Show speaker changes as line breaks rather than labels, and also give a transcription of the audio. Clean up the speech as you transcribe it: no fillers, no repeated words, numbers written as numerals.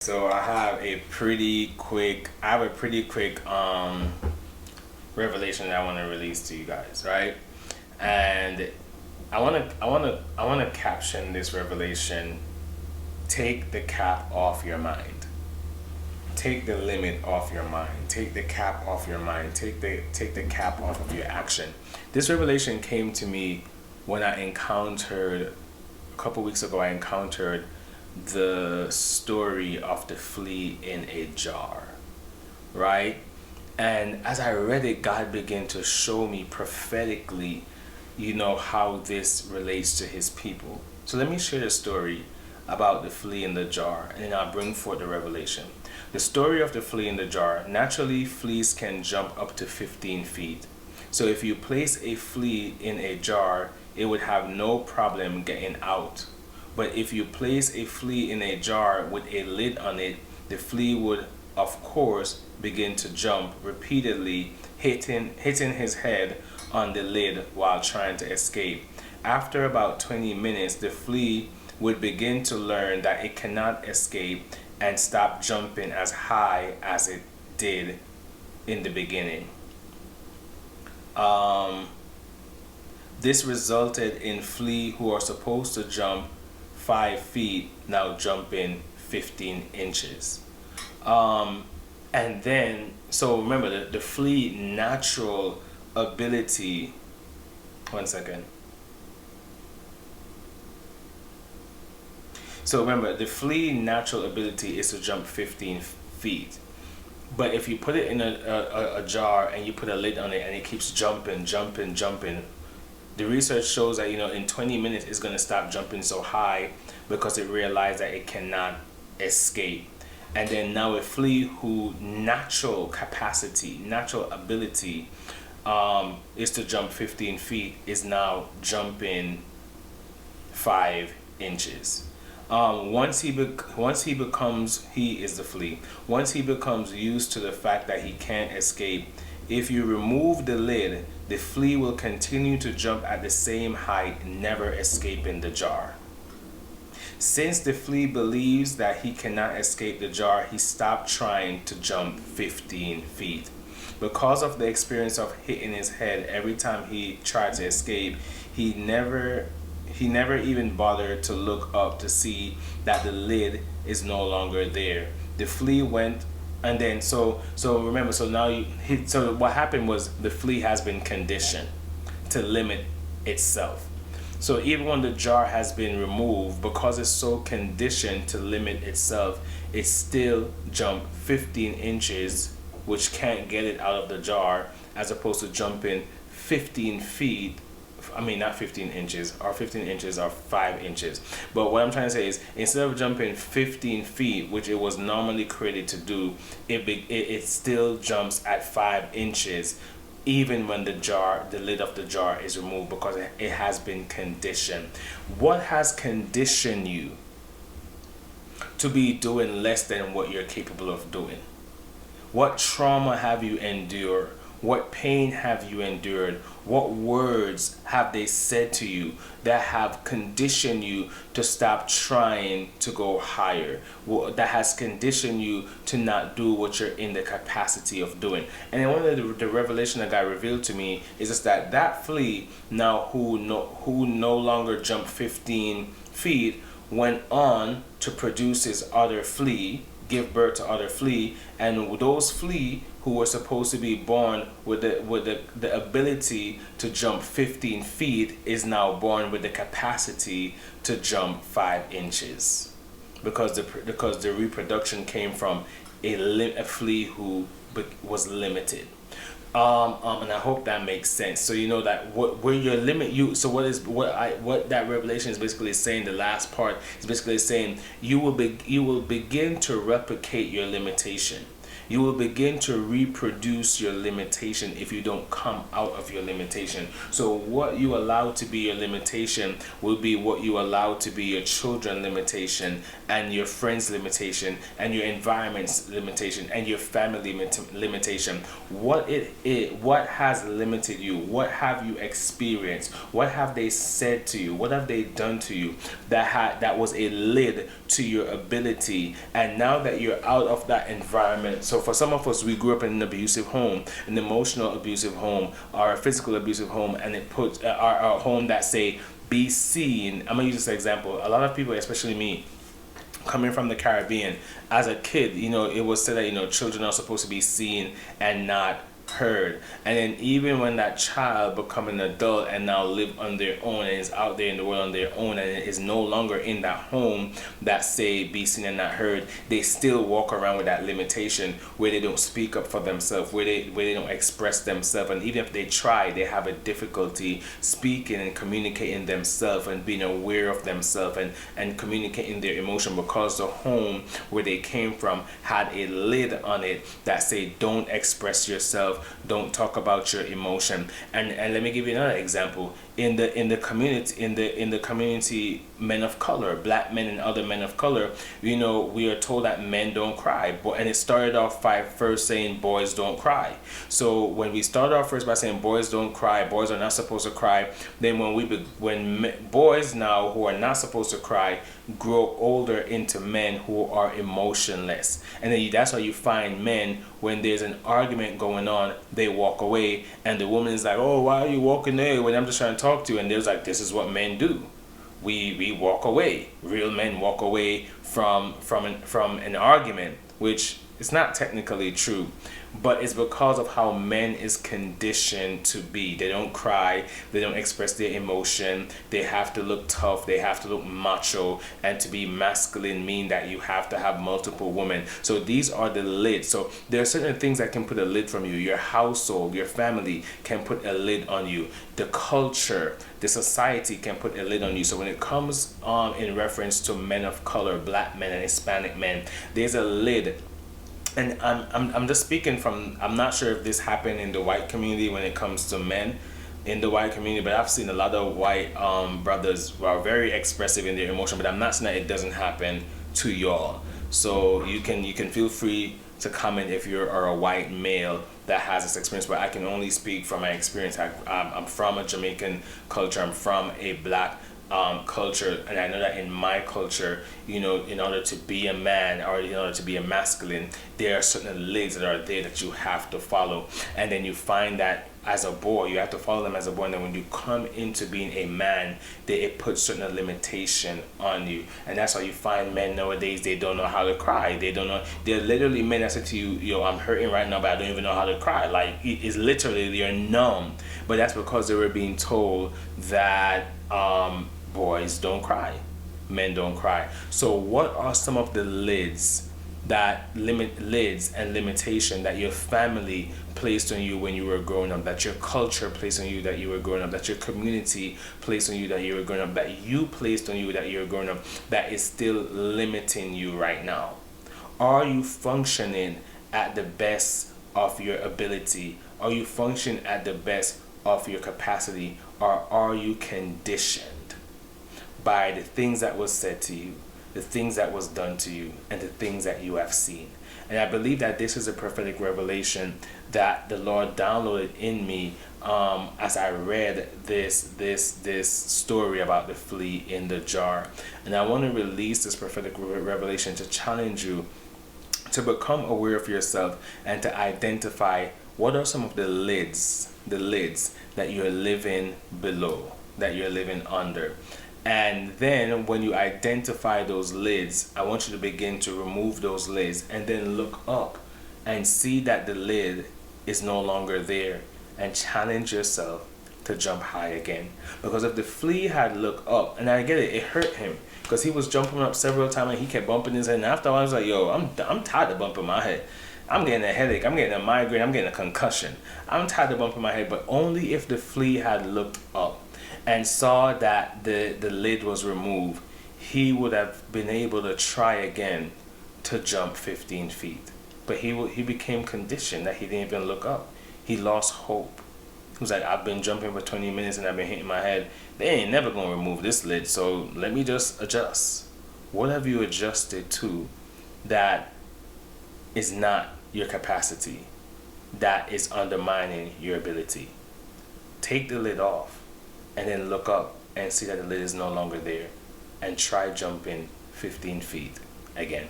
So I have a pretty quick revelation that I want to release to you guys, right? And I want to caption this revelation. Take the cap off your mind. Take the limit off your mind. Take the cap off your mind. Take the cap off of your action. This revelation came to me when I encountered a couple weeks ago. I encountered the story of the flea in a jar, right? And as I read it, God began to show me prophetically, how this relates to his people. So let me share the story about the flea in the jar, and then I'll bring forth the revelation. The story of the flea in the jar. Naturally, fleas can jump up to 15 feet. So if you place a flea in a jar, it would have no problem getting out. But if you place a flea in a jar with a lid on it, the flea would, of course, begin to jump repeatedly, hitting his head on the lid while trying to escape. After about 20 minutes, the flea would begin to learn that it cannot escape and stop jumping as high as it did in the beginning. This resulted in flea who are supposed to jump 5 feet now jumping 15 inches. And then, so remember the flea natural ability, one second. So remember, the flea natural ability is to jump 15 feet. But if you put it in a jar and you put a lid on it and it keeps jumping, the research shows that in 20 minutes it's going to stop jumping so high because it realized that it cannot escape. And then now a flea who natural ability is to jump 15 feet is now jumping 5 inches. Once he becomes, he is the flea. Once he becomes used to the fact that he can't escape, if you remove the lid, the flea will continue to jump at the same height, never escaping the jar. Since the flea believes that he cannot escape the jar, he stopped trying to jump 15 feet. Because of the experience of hitting his head every time he tried to escape, he never even bothered to look up to see that the lid is no longer there. The flea went, and then so remember, so now so what happened was the flea has been conditioned to limit itself. So even when the jar has been removed, because it's so conditioned to limit itself, it still jumped 15 inches, which can't get it out of the jar, as opposed to jumping 15 feet. I mean, not 15 inches, or 15 inches or 5 inches. But what I'm trying to say is, instead of jumping 15 feet, which it was normally created to do, it still jumps at 5 inches, even when the lid of the jar is removed, because it has been conditioned. What has conditioned you to be doing less than what you're capable of doing? What trauma have you endured? What pain have you endured? What words have they said to you that have conditioned you to stop trying to go higher? That has conditioned you to not do what you're in the capacity of doing? And then one of the revelation that God revealed to me is just that flea now who no longer jumped 15 feet went on to produce his other flea, give birth to other flea, and those flea who were supposed to be born with the ability to jump 15 feet is now born with the capacity to jump 5 inches, because the reproduction came from a flea who was limited. And I hope that makes sense. So that where your limit what that revelation is basically saying. The last part is basically saying you will begin to replicate your limitation. You will begin to reproduce your limitation if you don't come out of your limitation. So what you allow to be your limitation will be what you allow to be your children limitation, and your friends limitation, and your environment's limitation, and your family limitation. What has limited you? What have you experienced? What have they said to you? What have they done to you that was a lid to your ability? And now that you're out of that environment, so for some of us, we grew up in an abusive home, an emotional abusive home, or a physical abusive home, and it puts our home that say be seen. I'm gonna use this example. A lot of people, especially me, coming from the Caribbean, as a kid, it was said that children are supposed to be seen and not heard. And then even when that child become an adult and now live on their own and is out there in the world on their own and is no longer in that home that say be seen and not heard, they still walk around with that limitation where they don't speak up for themselves, where they don't express themselves. And even if they try, they have a difficulty speaking and communicating themselves and being aware of themselves and communicating their emotion, because the home where they came from had a lid on it that say don't express yourself, don't talk about your emotion. And let me give you another example. In the community, men of color, black men and other men of color, we are told that men don't cry. And it started off by first saying boys don't cry. So when we started off first by saying boys don't cry, boys are not supposed to cry, then when boys now who are not supposed to cry grow older into men who are emotionless, and then that's why you find men, when there's an argument going on, they walk away, and the woman is like, oh, why are you walking there when I'm just trying to talk to you? And there's like, this is what men do. We walk away. Real men walk away from an argument, which is not technically true, but it's because of how men is conditioned to be. They don't cry, they don't express their emotion, they have to look tough, they have to look macho, and to be masculine mean that you have to have multiple women. So these are the lids. So there are certain things that can put a lid from you. Your household, your family can put a lid on you. The culture, the society can put a lid on you. So when it comes in reference to men of color, black men and Hispanic men, there's a lid. And I'm just speaking from, I'm not sure if this happened in the white community when it comes to men in the white community, but I've seen a lot of white brothers who are very expressive in their emotion, but I'm not saying that it doesn't happen to y'all. So you can feel free to comment if you're a white male that has this experience, but I can only speak from my experience. I'm from a Jamaican culture, I'm from a black culture, and I know that in my culture, in order to be a man or in order to be a masculine, there are certain lids that are there that you have to follow. And then you find that as a boy, you have to follow them as a boy, and then when you come into being a man, it puts certain limitation on you. And that's why you find men nowadays, they don't know how to cry. They don't know. They're literally men that say to you, I'm hurting right now, but I don't even know how to cry. Like, it's literally, they're numb. But that's because they were being told that boys don't cry, men don't cry. So what are some of the lids and limitation that your family placed on you when you were growing up, that your culture placed on you that you were growing up, that your community placed on you that you were growing up, that you placed on you that you were growing up, that is still limiting you right now? Are you functioning at the best of your ability? Are you functioning at the best of your capacity? Or are you conditioned by the things that was said to you, the things that was done to you, and the things that you have seen? And I believe that this is a prophetic revelation that the Lord downloaded in me as I read this story about the flea in the jar. And I want to release this prophetic revelation to challenge you to become aware of yourself and to identify what are some of the lids that you're living below, that you're living under. And then when you identify those lids, I want you to begin to remove those lids and then look up and see that the lid is no longer there, and challenge yourself to jump high again. Because if the flea had looked up, and I get it, it hurt him because he was jumping up several times and he kept bumping his head. And after a while, I was like, yo, I'm tired of bumping my head. I'm getting a headache, I'm getting a migraine, I'm getting a concussion. I'm tired of bumping my head. But only if the flea had looked up and saw that the lid was removed, he would have been able to try again to jump 15 feet. But he became conditioned that he didn't even look up. He lost hope. He was like, I've been jumping for 20 minutes and I've been hitting my head. They ain't never gonna remove this lid, so let me just adjust. What have you adjusted to that is not your capacity, that is undermining your ability? Take the lid off and then look up and see that the lid is no longer there, and try jumping 15 feet again.